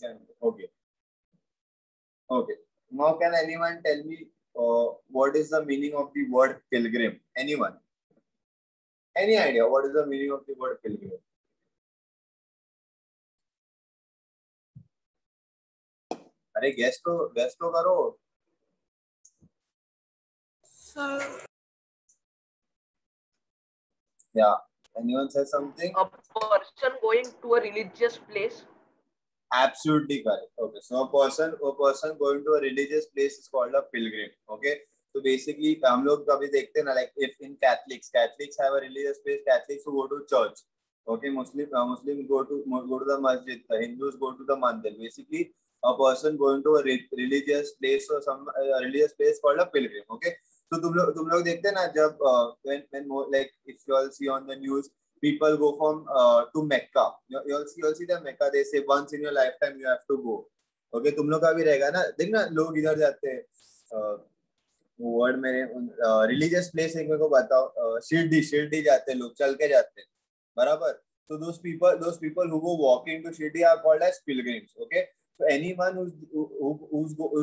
can. Okay. Okay. Now, can anyone tell me what is the meaning of the word pilgrim? Anyone? Any idea what is the meaning of the word pilgrim? अरे guess तो करो. Yeah. Anyone say something? A person going to a religious place. Absolutely correct. Okay, so a person going to a religious place is called a pilgrim. Okay, so basically हम लोग कभी देखते हैं ना, like if in Catholics have a religious place, Catholics who go to church. Okay, Muslim go to the masjid. The Hindus go to the mandir. Basically, a person going to a religious place or some religious place called a pilgrim. Okay, so तुम लोग देखते हैं ना जब when like if you all see on the news, people go from to Mecca. You'll see the Mecca. They say once in your lifetime you have to go. Okay, तुम लोग का भी रहेगा ना. देखना लोग इधर जाते हैं. वर्ड मेरे रिलीजियस प्लेस एक मेरे को बताओ. शिरडी जाते हैं लोग, चल के जाते हैं. बराबर. So those people who go walking to Shirdi are called as pilgrims. Okay. So anyone who's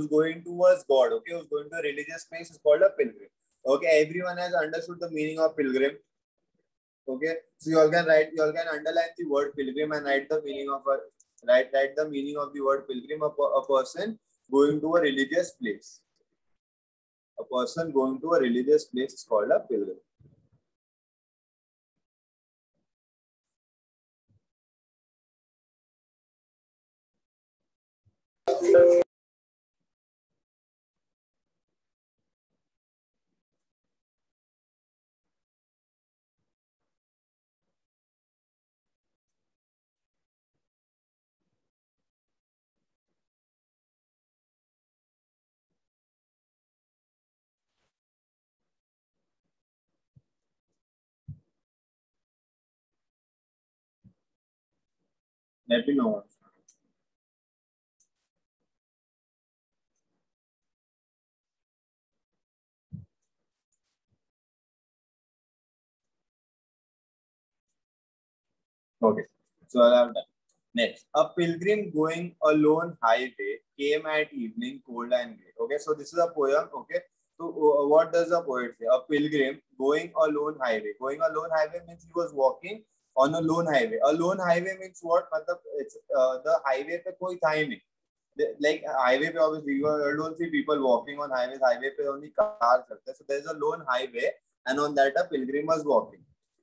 going towards God, okay, who's going to a religious place is called a pilgrim. Okay, everyone has understood the meaning of pilgrim. Okay, so you all can underline the word pilgrim and write the meaning of the meaning of the word pilgrim. A person going to a religious place. A person going to a religious place is called a pilgrim. Let me know. Okay, so I'll have done. Next, a pilgrim going alone highway came at evening, cold and grey. Okay, so this is a poem. Okay, so what does the poet say? A pilgrim going alone highway. Going alone highway means he was walking on a lone highway. A lone highway means what? It's the highway पे कोई था ही नहीं. Like highway पे obviously you don't see people walking on highways. Highway पे only cars चलते. So there's a lone highway, and on that a pilgrim was walking.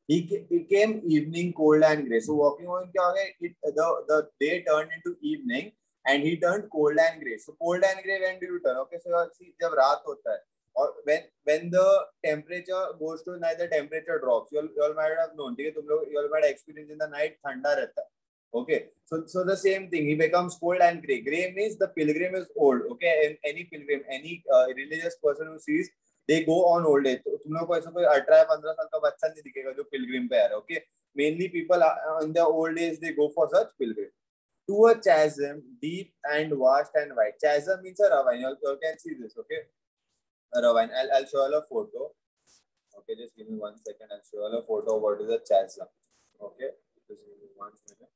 He came evening, cold and grey. So walking on क्या हो गया? The day turned into evening and he turned cold and grey. So cold and grey, when do you turn? Okay, so see जब रात होता है और when the temperature goes to night, the temperature drops. You all might have known. ठीक है, तुम लोग you all might have experienced in the night ठंडा रहता है. Okay, so the same thing. He becomes cold and grey. Grey means the pilgrim is old. Okay, and any pilgrim, any religious person who sees, they go on old age. तो तुम लोग को ऐसा कोई 18-15 साल का बच्चा नहीं दिखेगा जो पिलग्रिम पे आ रहा है. Okay, mainly people in their old age they go for such pilgrim. To a chasm deep and vast and wide. Chasm means a ravine. You all can see this. Okay, a ravine. I'll show you a photo. Okay, just give me 1 second. I'll show you a photo of what is a chasm. Okay, just give me 1 minute.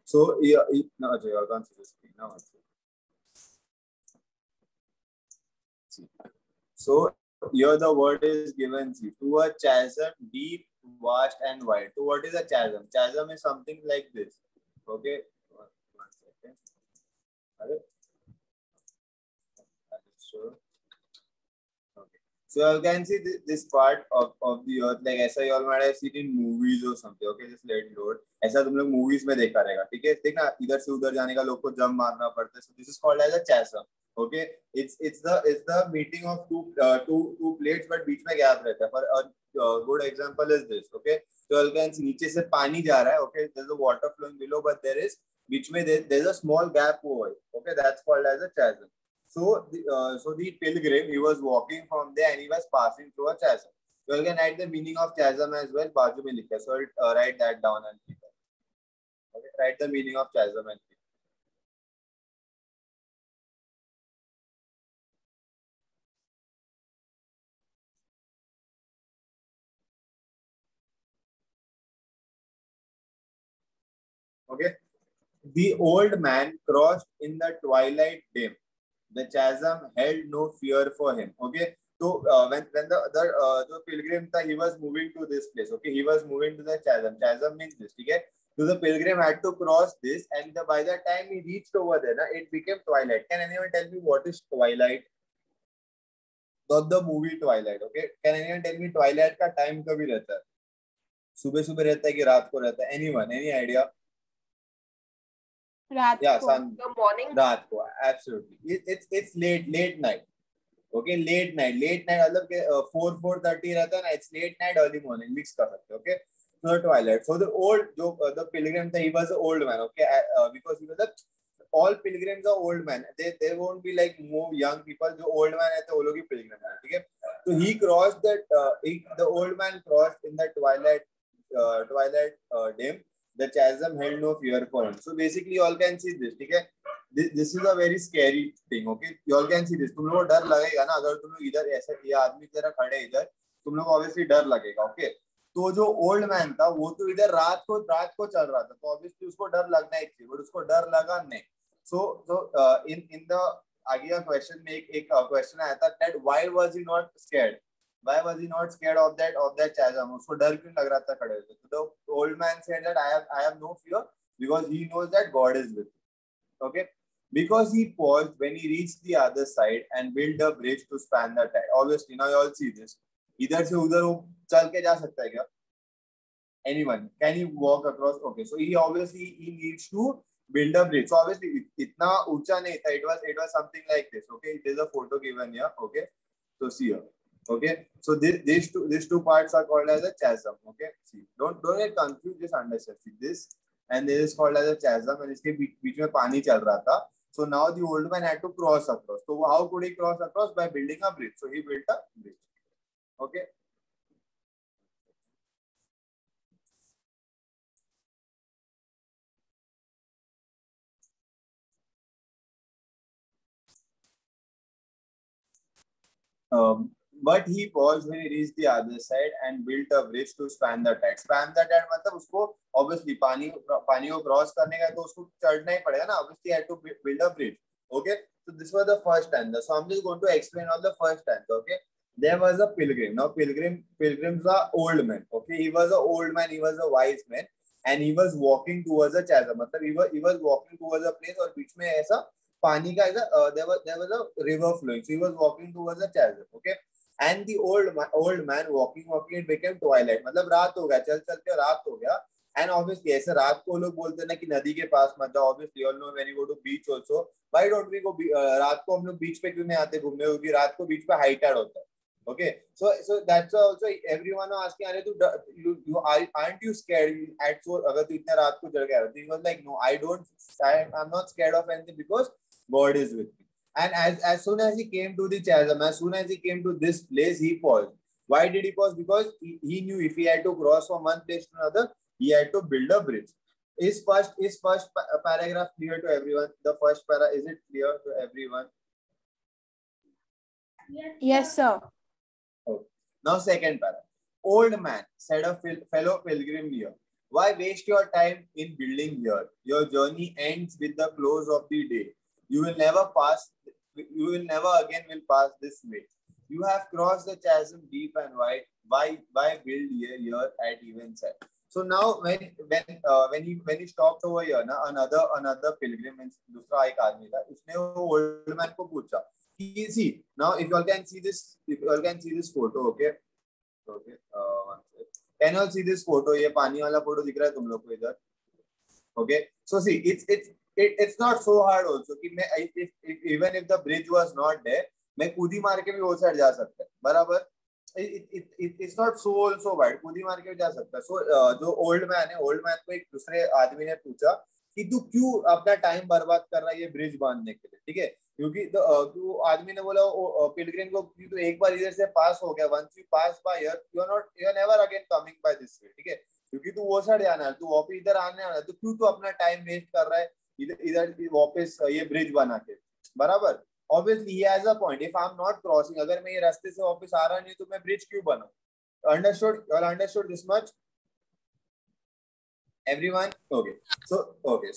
So yeah, no, Ajay, I can't see the screen now. See. So here the word is given. See, to a chasm deep, vast, and wide. So what is a chasm? Chasm is something like this. Okay, 1 second. Sure. So you can see this part of the earth, like ऐसा you all might have seen in movies or something. Okay, just let it load. ऐसा तुम लोग movies में देखा रहेगा. ठीक है, देखना इधर से उधर जाने का लोग को jump मारना पड़ता है. So this is called as a chasm. Okay, it's the meeting of two plates, but बीच में gap रहता है. For a good example is this. Okay, so you can see नीचे से पानी जा रहा है. Okay, there's a water flowing below, but there is बीच में there's a small gap over. Okay, that's called as a chasm. So the pilgrim, he was walking from there and he was passing through a chasm. So you can write the meaning of chasm as well. बाजू में लिखा है. So I'll write that down and write the meaning of chasm and field. Okay. The old man crossed in the twilight dim. The chasm held no fear for him. Okay. So when the pilgrim he was moving to this place. Okay, he was moving to the chasm. Chasm means this. Okay. So the pilgrim had to cross this, and by the time he reached over there, it became twilight. Can anyone tell me what is twilight? Not the movie Twilight. Okay. Can anyone tell me twilight का time कभी रहता है? सुबह सुबह रहता है कि रात को रहता है? Anyone? Any idea? रात Yeah, को. sun. The morning. रात को. Absolutely. It's late night. Okay, late night मतलब 4:30 रहता है ना. It's late night, early morning. Mix कर सकते. Okay. So the twilight. So the the pilgrim he was an old man. Okay, because he was all pilgrims are old men. They won't be like more young people. जो old man है तो वो लोग ही pilgrim है. ठीक है. So he crossed that. The old man crossed in the twilight dim. The chasm held no fear for him. So basically, you all can see this. ठीक है. This is a very scary thing. Okay, you all can see this. तुम लोगों को डर लगेगा ना अगर तुम लोग इधर ऐसे ये आदमी की तरह खड़े इधर, तुम लोग ऑब्वियसली डर लगेगा. ओके. तो जो ओल्ड मैन था वो तो इधर रात को चल रहा था, तो ऑब्वियसली उसको डर लगना ही चाहिए, बट उसको डर लगा नहीं. So in the आगे का क्वेश्चन में एक क्वेश्चन आया था that why was he not scared? Why was he not scared of that chasm? उसको डर क्यों लग रहा था खड़े होके? So the old man said that I have no fear because he knows that God is with him. Okay, because he paused when he reached the other side and built a bridge to span the tide. Obviously, now you all see this. इधर से उधर वो चल के जा सकता है क्या? Anyone? Can he walk across? Okay, so he needs to build a bridge. So obviously, इतना ऊंचा नहीं था. It was something like this. Okay, there's a photo given here. Okay, so see here. Okay, so these two parts are called as a chasm. Okay, see, don't get confused. Just understand. See this, and this is called as a chasm, and इसके बीच में पानी चल रहा था. So now the old man had to cross across. So how could he cross across? By building a bridge. So he built a bridge. Okay. But he paused when he reached the other side and built a bridge to span the tide. Span the tide मतलब उसको obviously पानी को cross करने का तो उसको चढ़ना ही पड़ेगा ना. Obviously, he had to build a bridge. Okay, so this was the first stanza. So I'm just going to explain on the first stanza. Okay, there was a pilgrim. Now pilgrims are old men. Okay, he was an old man. He was a wise man, and he was walking towards a chasm. मतलब he was walking towards a place और बीच में ऐसा पानी का ऐसा there was a river flowing. So he was walking towards a chasm. Okay. And the old man walking, it became twilight. मतलब रात हो गया, चल के रात हो गया. And obviously ऐसे रात को लोग बोलते हैं ना कि नदी के पास मत जाओ. Obviously you all know when you go to beach also, why don't we go रात को हम लोग बीच पे क्यों नहीं आते घूमने, क्योंकि रात को बीच पे हाई टाइड होता है. Okay, so that's also everyone asking, अरे you aren't you scared at so अगर तू इतने रात को चढ़ गया? He was like, no, I'm not scared of anything because God is with me. And as soon as he came to the chasm, as soon as he came to this place, he paused. Why did he pause? Because he knew if he had to cross from one place to another, he had to build a bridge. Is first paragraph clear to everyone? The first para, is it clear to everyone? Yes, sir. Okay. Now second para. Old man, said a fellow pilgrim here, why waste your time in building here? Your journey ends with the close of the day. You will never again will pass this way. You have crossed the chasm deep and wide. Why build here at eventide? So now when he stopped over here, na another pilgrim, दूसरा एक आदमी था, उसने वो old man को पूछा कि see now if you all can see this photo. Okay, one second. Can you all see this photo? ये पानी वाला फोटो दिख रहा है तुम लोग को इधर? Okay, so see it's not so hard also कि मैं even if the bridge was not there, मैं कूदी मार के भी वो साइड जा सकता है, बराबर. It's not so also bad, कूदी मार के भी जा सकता है. So जो ओल्ड मैन को एक दूसरे आदमी ने पूछा कि तू क्यों अपना टाइम बर्बाद कर रहा है ये ब्रिज बांधने के लिए. ठीक है, क्योंकि आदमी ने बोला पिलग्रिम को कि तू एक बार इधर से पास हो गया, once you pass by here, you are never again coming by this way. ठीक है, क्योंकि तू वो साइड जाना है, तू वापस इधर आने वाला है, तो क्यों तू अपना टाइम वेस्ट कर रहा है इधर इधर वापस ये ब्रिज बना के, बराबर। Obviously he has a point, if I am not crossing, अगर मैं ये रास्ते से वापस आ रहा नहीं तो मैं ब्रिज क्यों बनाऊं। Understood, you all understood this much everyone? Okay, so okay,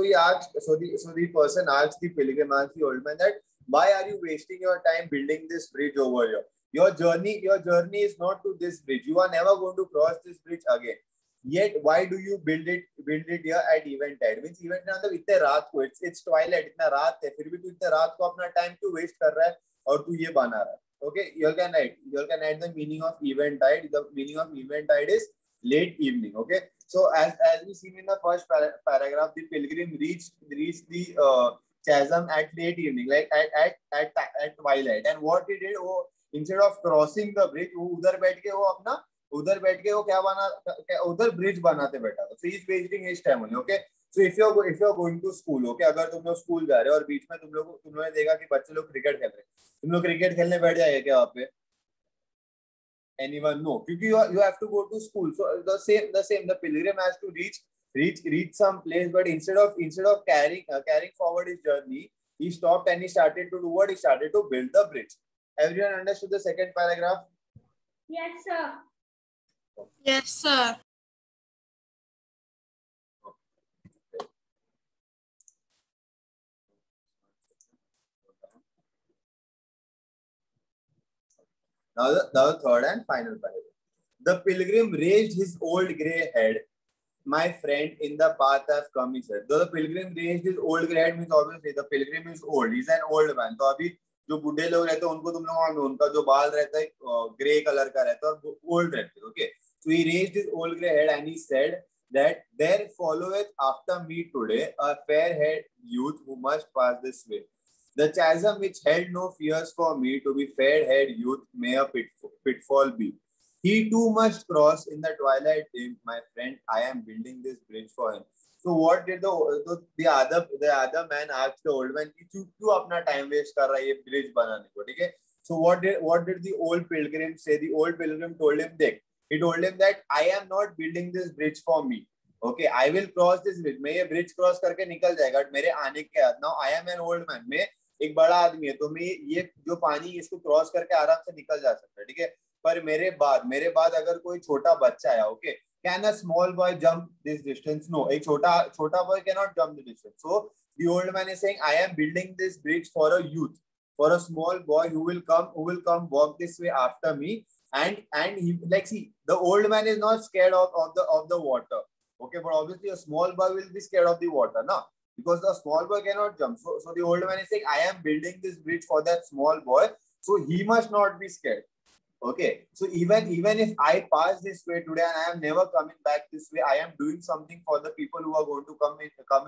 he asked, the person asked the pilgrim, asked the old man that why are you wasting your time building this bridge over here? Your journey is not to this bridge, you are never going to cross this bridge again, yet why do you build it here at eventide? Means event का मतलब इतने रात को, it's twilight, इतना रात है, फिर भी तू इतने रात को अपना टाइम क्यों वेस्ट कर रहा है और तू ये बना रहा है। Okay, you can write the meaning of eventide. The meaning of eventide is late evening. Okay, so as we seen in the first paragraph, the pilgrim reached the chasm at late evening, like at twilight, and what he did, वो instead of crossing the bridge, वो उधर बैठ के वो क्या बना, उधर bridge बनाते बैठा था। So he is wasting his time only. Okay, so if you are going to school, okay, अगर तुम लोग स्कूल जा रहे हो और बीच में तुम लोगों ने देखा कि बच्चे लोग क्रिकेट खेल रहे हैं, तुम लोग क्रिकेट खेलने बैठ जाएगा क्या वहाँ पे? Anyone? No, because you have to go to school. So the same the pilgrim has to reach some place, but instead of carrying forward his journey, he stopped and he started to do what? He started to build the bridge. Everyone understood the second paragraph? Yes, sir. Yes, sir. Now the third and final paragraph. The pilgrim raised his old grey head. My friend, in the path I've come, he said. Though the pilgrim raised his old grey head, means obviously the pilgrim is old. He's an old man. तो अभी जो बूढ़े लोग रहते हैं उनको तुम लोग उनका जो बाल रहता है ग्रे कलर का रहता है और ओल्ड रहते हैं. Okay, so he raised his old grey head and he said that there followeth after me today a fair-haired youth who must pass this way. The chasm which held no fears for me to be fair-haired youth may a pitfall be. He too must cross in the twilight dim, my friend. I am building this bridge for him. So what did the other man asked the old man कि क्यों अपना time waste कर रहा है ये bridge बनाने को, ठीक है? So what did the old pilgrim say? The old pilgrim told him he told him that I am not building this bridge for me. Okay, I will cross this bridge. मैं ये bridge cross करके निकल जाएगा मेरे आने के बाद. Now I am an old man. मैं एक बड़ा आदमी है तो मैं ये जो पानी इसको क्रॉस करके आराम से निकल जा सकता है, ठीक है? पर मेरे बाद अगर कोई छोटा बच्चा है, okay, can a small boy jump this distance? No, एक छोटा boy can not jump the distance. So the old man is saying I am building this bridge for a youth, for a small boy who will come walk this way after me, and he, like, see, the old man is not scared of the water, okay, but obviously a small boy will be scared of the water, no, because the small boy cannot jump. So the old man is saying I am building this bridge for that small boy, so he must not be scared. Okay, so even if I pass this way today and I am never coming back this way, I am doing something for the people who are going to come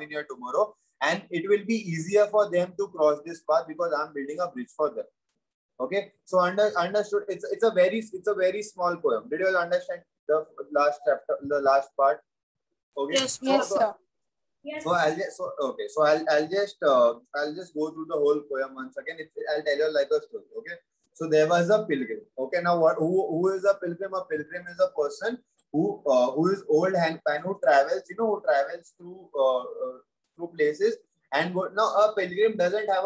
in here tomorrow, and it will be easier for them to cross this path because I am building a bridge for them. Okay, so understood. It's a very small poem. Did you all understand the last chapter, the last part? Okay. Yes, sir. So I'll just go through the whole poem once again. I'll tell you like a story. Okay. So there was a pilgrim. Okay. Now who is a pilgrim? A pilgrim is a person who is old and who travels. Who travels through places. And now a pilgrim doesn't have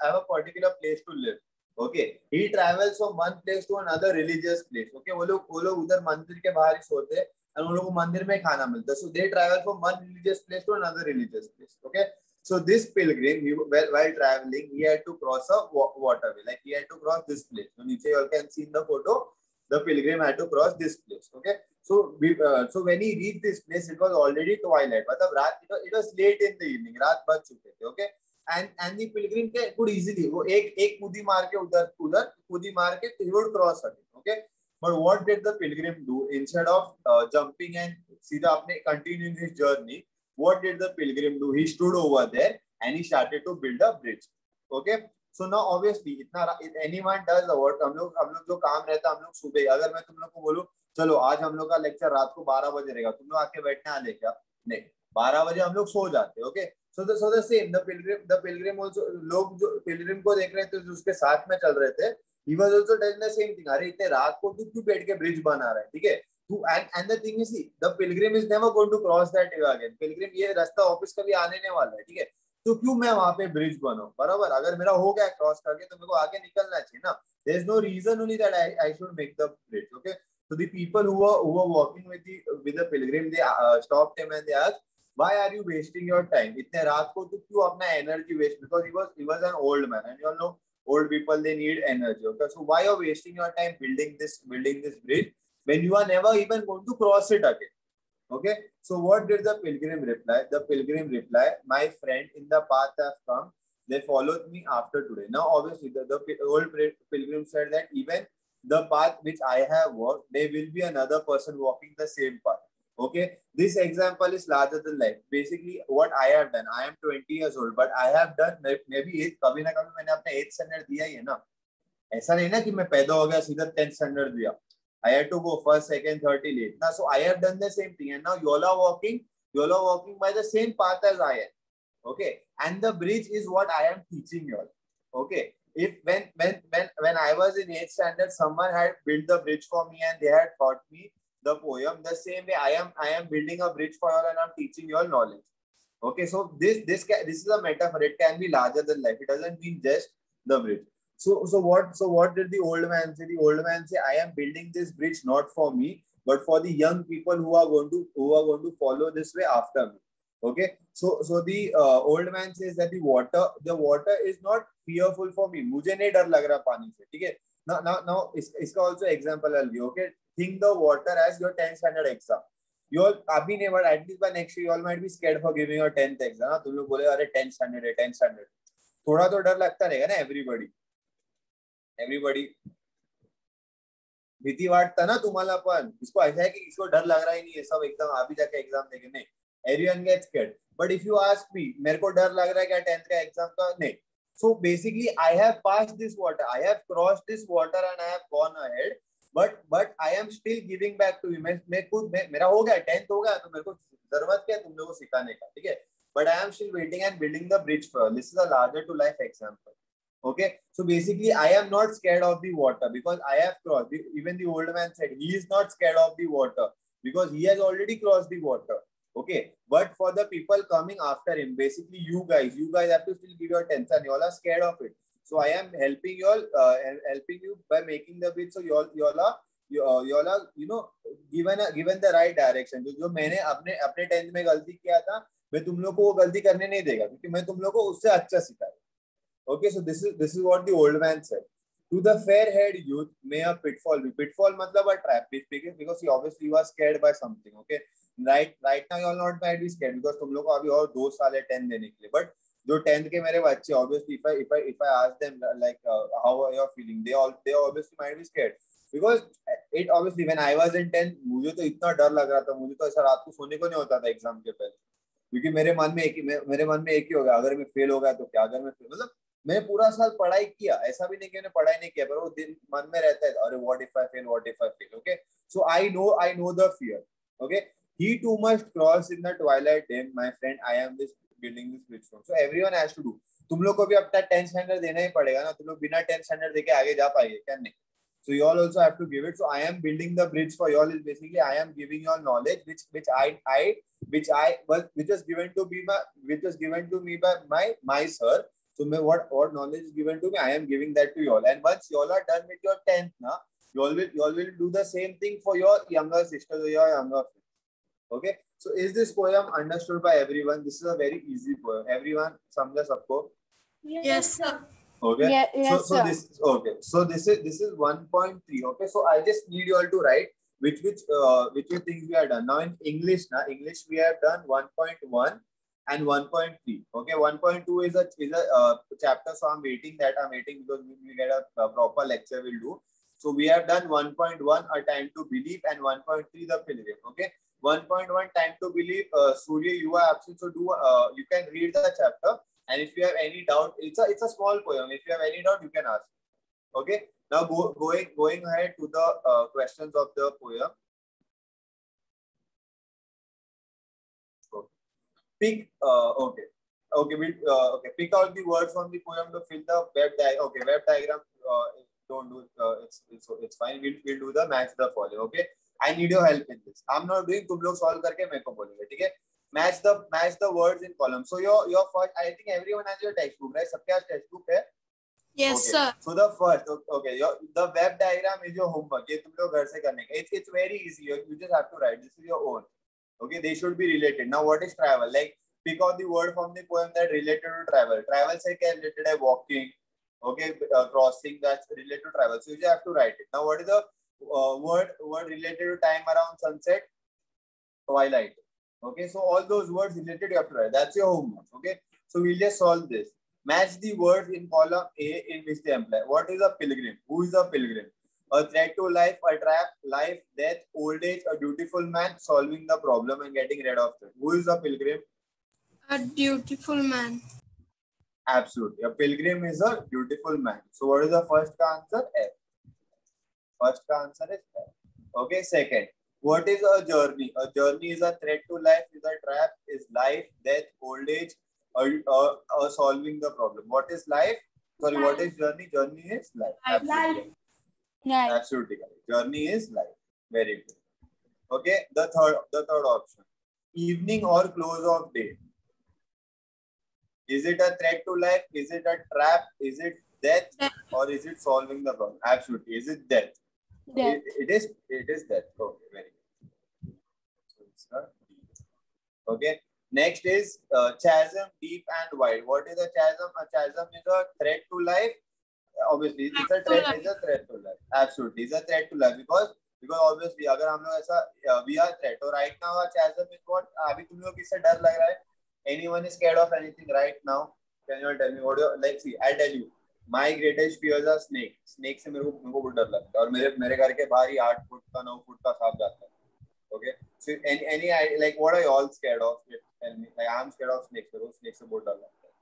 a particular place to live. Okay. He travels from one place to another religious place. Okay. वो लोग उधर मंदिर के बाहर ही सोते हैं. And उन लोगों को मंदिर में खाना मिलता है. So they travel from one religious place to another religious place. Okay. So this pilgrim, while traveling, he had to cross a waterway. Like he had to cross this place. So नीचे you all can see in the photo, the pilgrim had to cross this place. Okay. So when he reached this place, it was already twilight. मतलब रात, it was late in the evening. रात बज चुके थे. Okay. And the pilgrim could easily वो एक कूदी मार के उधर कूदी मार के he would cross again. Okay. But what did the pilgrim do? Instead of jumping and सीधा अपने continuing his journey, what did the pilgrim do? He stood over there and he started to build a bridge. Okay. So now obviously if anyone does the work, हम लोग जो काम रहता है, हम लोग सुबह, अगर मैं तुम लोग को बोलूं चलो आज हम लोग का लेक्चर रात को 12 बजे रहेगा, तुम लोग आके बैठने आ क्या? नहीं, 12 बजे हम लोग सो जाते. Okay. So the same, the pilgrim also, लोग जो pilgrim को देख रहे थे जो उसके साथ में चल रहे थे, he was also telling the same thing. अरे इतने रात को तू क्यों बैठ के ब्रिज बना रहा है, ठीक है? And the thing is, see, the pilgrim is never going to cross that river again. Pilgrim ये रास्ता ऑफिस कभी आने नहीं वाला है, ठीक है? तो क्यों मैं वहां पे ब्रिज बनाऊं? बराबर, अगर मेरा हो गया क्रॉस करके तो मेरे को आगे निकलना चाहिए ना. There is no reason only that I should make the bridge. Okay, so the people who were walking with the pilgrim, they stopped him and they asked, why are you wasting your time? इतने रात को तो क्यों अपना energy waste? Because he was an old man, and you all know old people, they need energy. Okay, so why you're wasting your time building this bridge when you are never even going to cross it again? Okay, so what did the pilgrim reply? The pilgrim replied, my friend, in the path have come, they followed me after today. Now obviously the old pilgrim said that even the path which I have walked, there will be another person walking the same path. Okay, this example is larger than life. Basically what I have done, I am 20 years old, but I have done maybe कभी ना कभी मैंने अपने 8th standard दिया ही है ना. ऐसा नहीं ना कि मैं पैदा हो गया सीधा 10th standard दिया. I had to go first, second, third till 8th. Now, so I have done the same thing, and now you all are walking by the same path as I am. Okay, and the bridge is what I am teaching you all. Okay, if when I was in 8th standard, someone had built the bridge for me and they had taught me the poem, the same way I am building a bridge for you all and I'm teaching you all knowledge. Okay, so this is a metaphor. It can be larger than life. It doesn't mean just the bridge. So what did the old man say? The old man say, I am building this bridge not for me, but for the young people who are going to follow this way after me. Okay, so the old man says that the water is not fearful for me. मुझे नहीं डर लग रहा पानी से, ठीक है? Now इसका also example I'll give. Okay, think the water as your 10th standard exam. You all अभी नहीं, but at least by next year you all might be scared for giving your 10th exam. ना तुम लोग बोले अरे 10th standard थोड़ा तो डर लगता रहेगा ना. everybody भीती वाटता ना तुम्हाला, पण इसको ऐसा है कि इसको डर लग रहा ही नहीं है, सब एकदम अभी जाके एग्जाम देंगे. नहीं, everyone gets scared. But if you ask me, मेरे को डर लग रहा है क्या 10th का एग्जाम का? नहीं. So basically I have passed this water, I have crossed this water and I have gone ahead, but I am still giving back to you. मैं खुद मेरा हो गया 10th हो गया, तो मेरे को जरूरत क्या है तुम लोगों को सिखाने का, ठीक है? But I am still waiting and building the bridge for. This is a larger to life example. Okay, so basically I am not scared of the water because I have crossed. Even the old man said he is not scared of the water because he has already crossed the water. Okay, but for the people coming after him, basically you guys have to still give your 10th and you all are scared of it. So I am helping you all, helping you by making the bridge. So you all are you know given the right direction. जो मैंने अपने 10th में गलती किया था, मैं तुम लोग को वो गलती करने नहीं देगा क्योंकि मैं तुम लोग को उससे अच्छा सिखाऊंगा. Okay, so this is what the old man said. To the fair-haired youth, may a pitfall be. Pitfall मतलब a trap, because obviously you are scared by something. Okay, right now you all not might be scared because तुम लोग को अभी और 2 साल है 10 देने के लिए. But जो 10th के मेरे बच्चे, obviously if I ask them like how are you feeling, they obviously might be scared because it obviously when I was in 10th मुझे तो इतना डर लग रहा था, मुझे तो ऐसा रात को सोने को नहीं होता था एग्जाम के पहले, क्योंकि मेरे मन में एक ही होगा, अगर मैं फेल हो गया तो क्या, अगर मैं मतलब मैंने पूरा साल पढ़ाई किया, ऐसा भी नहीं कि मैंने पढ़ाई नहीं किया, पर वो दिन मन में रहता है, अरे what if I fail. Okay, so I know the fear. Okay, he too must cross in the twilight dim, my friend, I am this building this bridge from. So everyone has to do. तुम लोग को भी अपना 10th standard देना ही पड़ेगा ना, तुम लोग बिना 10th standard देके आगे जा पाएंगे क्या? नहीं. So you all also have to give it. So I am building the bridge for you all. Is basically I am giving you all knowledge which was given to me by my sir. So what knowledge is given to me, I am giving that to you all. And once you all are done with your 10th, now you all will do the same thing for your younger sisters or your younger friends. Okay. So is this poem understood by everyone? This is a very easy poem. Everyone, samjha sabko? Yes, sir. Okay. Yes, so this okay. So this is 1.3. Okay. So I just need you all to write which things we have done. Now in English we have done 1.1 and 1.3. Okay, 1.2 is a chapter, so I'm waiting because we get a proper lecture we'll do. So we have done 1.1, a time to believe, and 1.3, the pilgrim. Okay, 1.1, time to believe. Surya, you are absent, so you can read the chapter, and if you have any doubt, it's a small poem. If you have any doubt, you can ask. Okay, now going ahead to the questions of the poem. Pick pick out the words from the poem to fill the web diagram. Okay, web diagram don't do it's fine. We'll do the match the following. Okay, I need your help in this. I'm not doing, तुम लोग solve करके मेरे को बोलोगे, ठीक है? Match the words in column. So your first, I think everyone has your textbook, right? सबके पास textbook है? Yes, okay. sir. So the first, okay, the web diagram is your homework. ये तुम लोग घर से करने का. It's very easy. You just have to write. This is your own. Okay, they should be related. Now, what is travel? Like, pick out the word from the poem that related to travel. Travel से क्या related है? Walking. Okay, crossing, that's related to travel. So you just have to write it. Now, what is the word related to time around sunset? Twilight. Okay, so all those words related you have to write. That's your homework. Okay, so we'll just solve this. Match the words in column A in which they apply. What is a pilgrim? Who is a pilgrim? A threat to life, a trap, life, death, old age, a beautiful man solving the problem and getting rid of it. Who is a pilgrim? A beautiful man. Absolutely. A pilgrim is a beautiful man. So what is the first answer? F. First answer is F. Okay, second. What is a journey? A journey is a threat to life, is a trap, is life, death, old age, or solving the problem. What is life? Sorry, life. What is journey? Journey is life. Absolutely. Life. Absolutely correct. Journey is life. Very good. Okay, the third option. Evening or close of day. Is it a threat to life? Is it a trap? Is it death? Or is it solving the problem? Absolutely. Is it death? It is death. Okay, very good. Okay. Next is chasm, deep and wide. What is a chasm? A chasm is a threat to life. Obviously, it's a threat to life. Absolutely, it's a threat to life because obviously, अगर हम लोग ऐसा we are threat. So right now, a chasm is what? अभी तुम लोग किससे डर लग रहा है? Anyone is scared of anything right now? Can you tell me what you like? See, I'll tell you. My greatest fears are snake. Snake से मेरे को बहुत डर लगता है और मेरे घर के बाहर ही 8 फुट का 9 फुट का सांप जाता है. Okay. So any like what are you all scared of? Tell me. Like I'm scared of snakes. मेरे को snake से बहुत डर लगता है.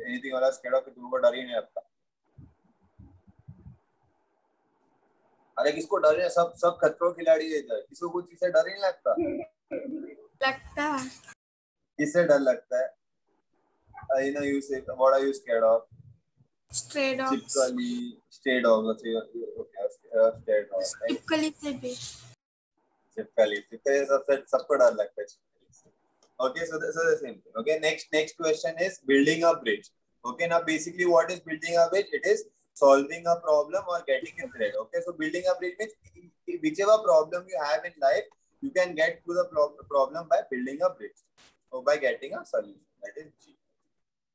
Anything और scared of? तुमको डर ही नहीं लगता. अरे किसको डर है? सब खतरों खिलाड़ी है इधर. किसको कुछ चीज से डर ही नहीं लगता? लगता है. किससे डर लगता है? You know, you say, what are you scared of? Stray dogs. Typically, stray dogs. Okay, stray dogs. Typically से भी. Typically सबको डर लगता है. Okay, so the same thing. Okay, next question is building a bridge. Okay, now basically what is building a bridge? It is solving a problem or getting a thread. Okay, so building a bridge means whichever problem you have in life, you can get to the problem by building a bridge or by getting a solution. That is G.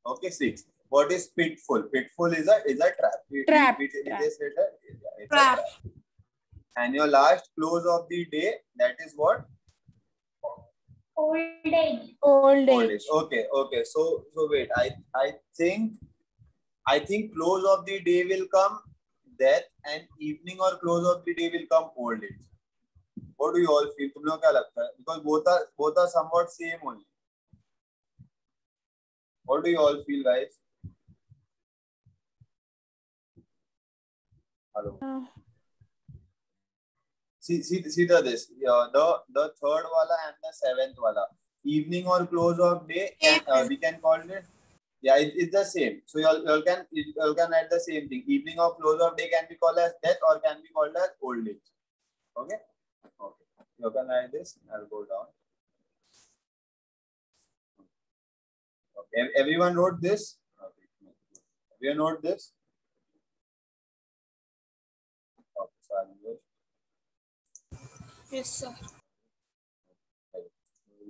Okay, 6. What is pitfall? Pitfall is a trap. Trap. And your last close of the day, that is what? Old age. Okay. So wait. I think close of the day will come death, and evening or close of the day will come old age. What do you all feel? तुम लोग क्या लगता है? Because both are somewhat same only. What do you all feel, guys? Hello. See this. The third wala and the seventh wala. Evening or close of day, we can call it. Yeah, it's the same. So you all can write the same thing. Evening or close of day can be called as death or can be called as old age. Okay. You can write this. I'll go down. Okay. Everyone wrote this. Everyone wrote this. Okay, so I'll just. Yes, sir.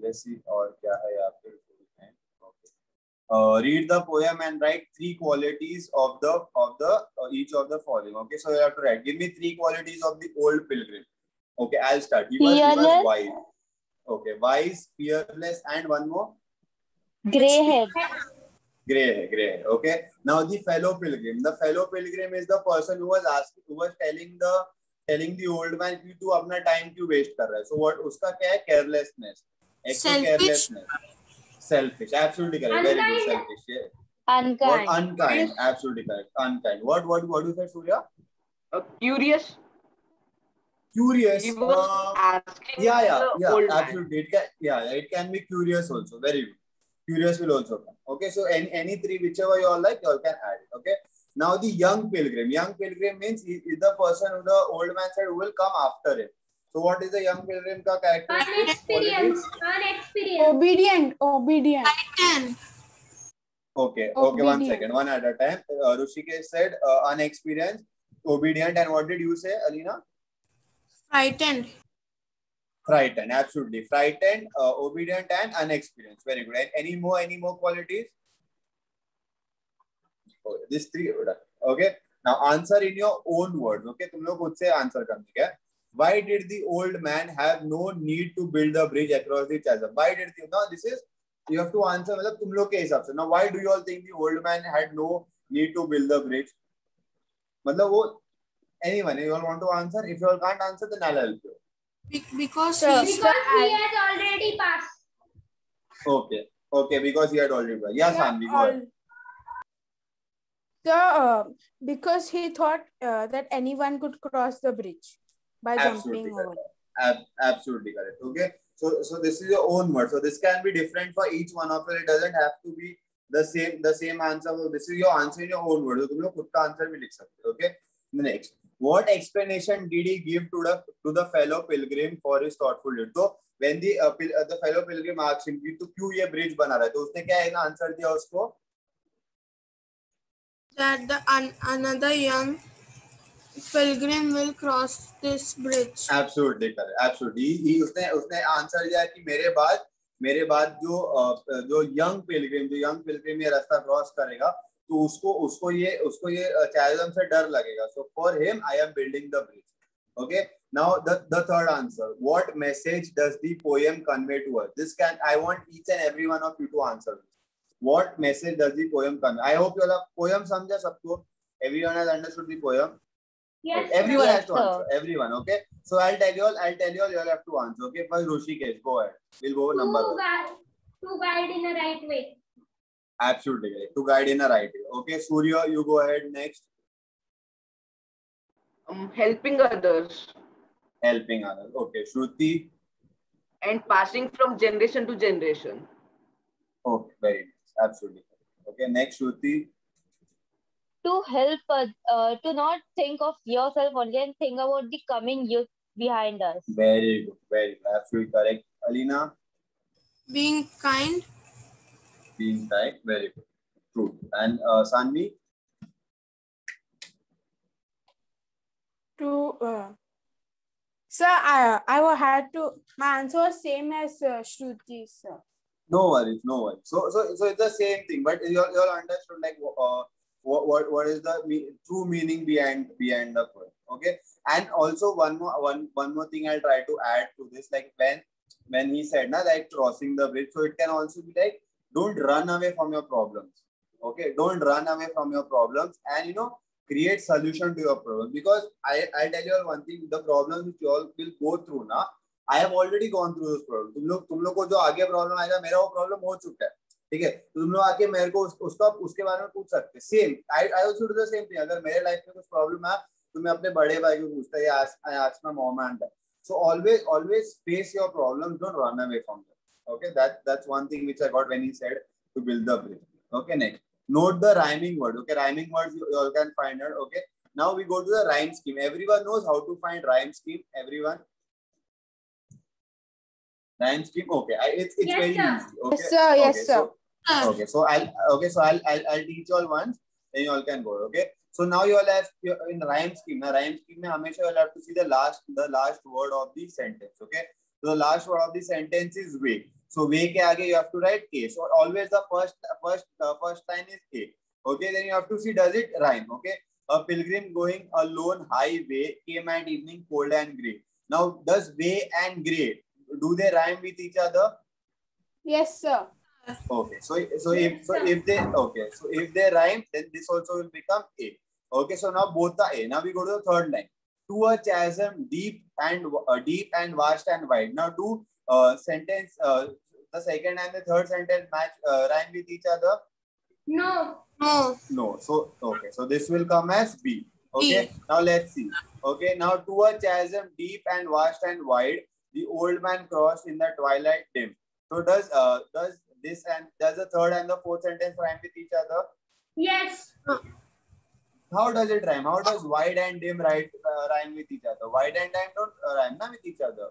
Let's see और क्या है यहाँ पे. Read the poem and write 3 qualities of the each of the following. Okay, so you have to write. Give me 3 qualities of the old pilgrim. Okay, I'll start. He was wise. Okay, wise, fearless, and one more. Grey hair. Okay. Now the fellow pilgrim. The fellow pilgrim is the person who was telling the old man कि तू अपना time क्यों waste कर रहा है. So what उसका क्या है? Carelessness. Selfish. Absolutely correct. Very good. Selfish. Yeah. Unkind. What? Unkind. Absolutely correct. Unkind. What do you say, Surya? Curious. Curious. He was asking Yeah. old Absolutely. It can be curious also. Very good. Curious will also come. Okay. So any 3, whichever you all like, you all can add it. Okay. Now the young pilgrim. Young pilgrim means is the person who the old man said who will come after him. So So what is the young pilgrim का characteristic? Unexperienced. Obedient. Obedient. Okay, one Obedient. second, one at a time. Rushikesh said unexperienced, obedient, and what did you say, Alina? Frightened. Frightened, absolutely. Frightened, obedient, and unexperienced. Very good. And any more qualities? Okay, these three. Okay. Now answer in your own words. Okay, तुम लोग खुद से answer करने का. Why did the old man have no need to build a bridge across the chasm? Why did the, now this is you have to answer मतलब तुम लोग के हिसाब से. Now why do you all think the old man had no need to build the bridge? मतलब वो anyone you all want to answer? If you all can't answer, then I'll help you. Because Because he has already passed. Okay, because he had already passed. Yeah, Sanvi, go ahead. So, because he thought that anyone could cross the bridge by Absolutely jumping over. correct. Absolutely correct. Okay. So this is your own word. So this can be different for each one of you. It doesn't have to be the same answer. So this is your answer in your own word. So तुम लोग खुद का answer भी लिख सकते हो. Okay. Next, what explanation did he give to the fellow pilgrim for his thoughtful deed? So when the fellow pilgrim asked him कि तू क्यों ये bridge बना रहा है, तो उसने क्या एक answer दिया उसको? that another young pilgrim will cross this bridge. Absolutely correct. Absolutely. उसने आंसर दिया कि मेरे बाद जो यंग पिलग्रिम ये रास्ता क्रॉस करेगा तो उसको ये chasm से डर लगेगा. So for him I am building the bridge. Okay. Now the third answer. What message does the poem convey to us? I want each and every one of you to answer this. What message does the poem convey? I hope you all have poem समझा सबको. Everyone has understood the poem. Yes. Everyone Yes, has to answer. Everyone, okay? So I'll tell you all, you all have to answer. Okay, first Rushikesh, go ahead. We'll go number one. To guide in a right way. Absolutely correct. To guide in a right way. Okay, Surya, you go ahead next. Helping others Helping others. Okay, Shruti. and passing from generation to generation. Okay, very nice. Absolutely correct. Okay, next Shruti. To help, to not think of yourself only and think about the coming youth behind us. Very good. Absolutely correct. Alina. Being kind. Being right. Very good. True. And Sanvi. Sir, I will have to. My answer was same as Shruti, sir. No worries. So it's the same thing, but you all understood like what is the true meaning behind the poem. Okay, and also one more thing I'll try to add to this, like when he said like crossing the bridge, so it can also be like don't run away from your problems. Okay, don't run away from your problems, and create solution to your problem. Because I tell you all one thing, the problems which you all will go through now, I have already gone through those problems. तुम लोग को जो आगे problem आएगा, मेरा वो problem हो चुका है. ठीक है, तुम लोग आके मेरे को उसके बारे में पूछ सकते. Same I also do the same thing. अगर मेरे लाइफ में कुछ प्रॉब्लम है तो मैं अपने बड़े भाई को पूछता है, आज my mom and dad. So always face your problems, don't run away from them. Okay, that's one thing which I got when he said to build the bridge. Okay, next, note the rhyming word. Okay, rhyming words you all can find out. Okay, now we go to the rhyme scheme. Everyone knows how to find rhyme scheme. Everyone. Rhyme scheme. Okay, it's Yes, very sir. easy. Okay. Yes, sir. Yes, sir. So I'll teach you all once, then you all can go. Okay. So now you all have in rhyme scheme. Now rhyme scheme में हमेशा you all have to see the last word of the sentence. Okay. So the last word of the sentence is way. So way के आगे you have to write a. So always the first line is a. Okay. Then you have to see does it rhyme. Okay. A pilgrim going alone highway came at evening cold and grey. Now does way and grey, do they rhyme with each other? Yes, sir. Okay, so if they rhyme, then this also will become a. Okay, so now both are a. Now we go to the third line. To a chasm deep and vast and wide. Now do sentence the second and the third sentence match rhyme with each other? No. So okay, so this will come as B. Okay, now let's see. Okay, now to a chasm deep and vast and wide, the old man crossed in the twilight dim. So does the third and the fourth sentence rhyme with each other? Yes. how does it rhyme? How does wide and dim rhyme with each other? Wide and dim don't rhyme with each other.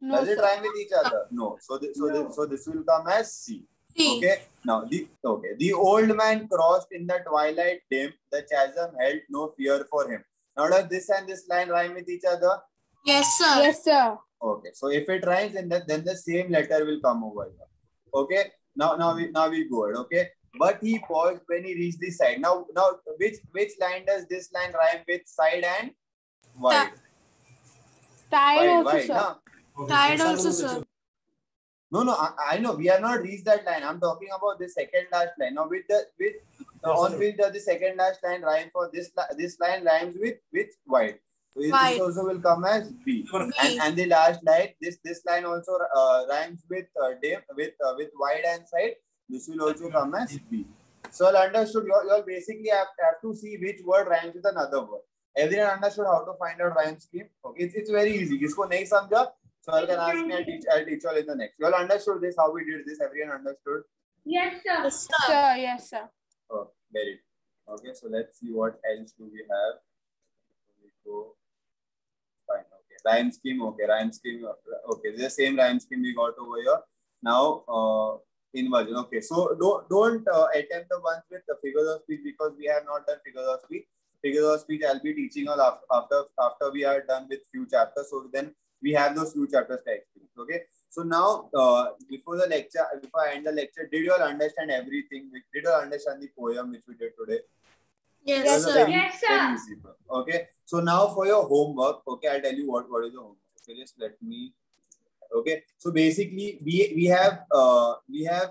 No, Does it sir. rhyme with each other? No. So this will come as C. C. Okay. Now the old man crossed in the twilight dim. The chasm held no fear for him. Now does this and this line rhyme with each other? Yes, sir. Yes, sir. Okay. So if it rhymes, then the same letter will come over here. Okay. Now we go ahead. Okay. But he paused when he reached the side. Now which line does this line rhyme with? Side and wide. Tired also, Wide, sir. na? Tired also, sir. No, I know we are not reached that line. I'm talking about the second last line. Now which does the second last line rhyme for this line rhymes with wide. So Wide. this also will come as B. B. And the last line, this line also rhymes with dim with wide and side. This will also come as B. So all understood. You all basically have to see which word rhymes with another word. Everyone understood how to find out rhyme scheme? Okay, it's very easy. Jisko nahi samjha, so you can ask me. I'll teach you all in the next. You all understood this? How we did this? Everyone understood? Yes, sir. Yes, sir. Sir, yes, sir. Oh, very good. Okay, so let's see what else do we have. We go. Fine. Okay, rhyme scheme. Okay, rhyme scheme. Okay, the same rhyme scheme we got over here. Now, inversion. Okay, so don't attempt the ones with the figures of speech because we have not done figures of speech. Figures of speech I'll be teaching all after we are done with few chapters. So then we have those few chapters to experience. Okay. So now before I end the lecture, did you all understand everything? Did you all understand the poem which we did today? Yes, Yes, sir. sir. Yes, sir. Very easy. Okay. So now for your homework, okay, I'll tell you what is your homework. So just let me. Okay. So basically, we have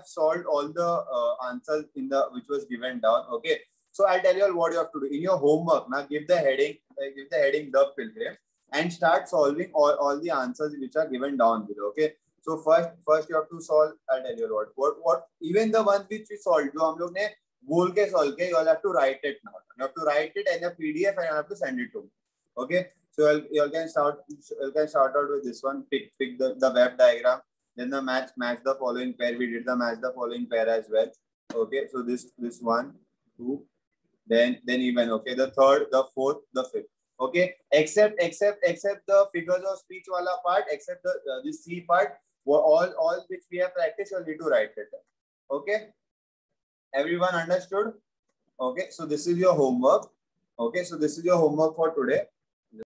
solved all the answers in the which was given down. Okay. So I'll tell you all what you have to do in your homework. Now give the heading The Pilgrim and start solving all the answers which are given down below. Okay. So first you have to solve. I'll tell you what even the ones which we solved, जो हम लोग ने बोल के solve के, you all have to write it now. You have to write it in a PDF and you have to send it to me. Okay. So you all can start out with this one. Pick the web diagram. Then the match the following pair. We did the match the following pair as well. Okay. So this 1, 2. Then even. Okay. The third, the fourth, the fifth. Okay. Except the figures of speech wala part. Except the C part. All which we have practiced, you'll need to write it. Okay. Everyone understood? Okay. So this is your homework. Okay. So this is your homework for today.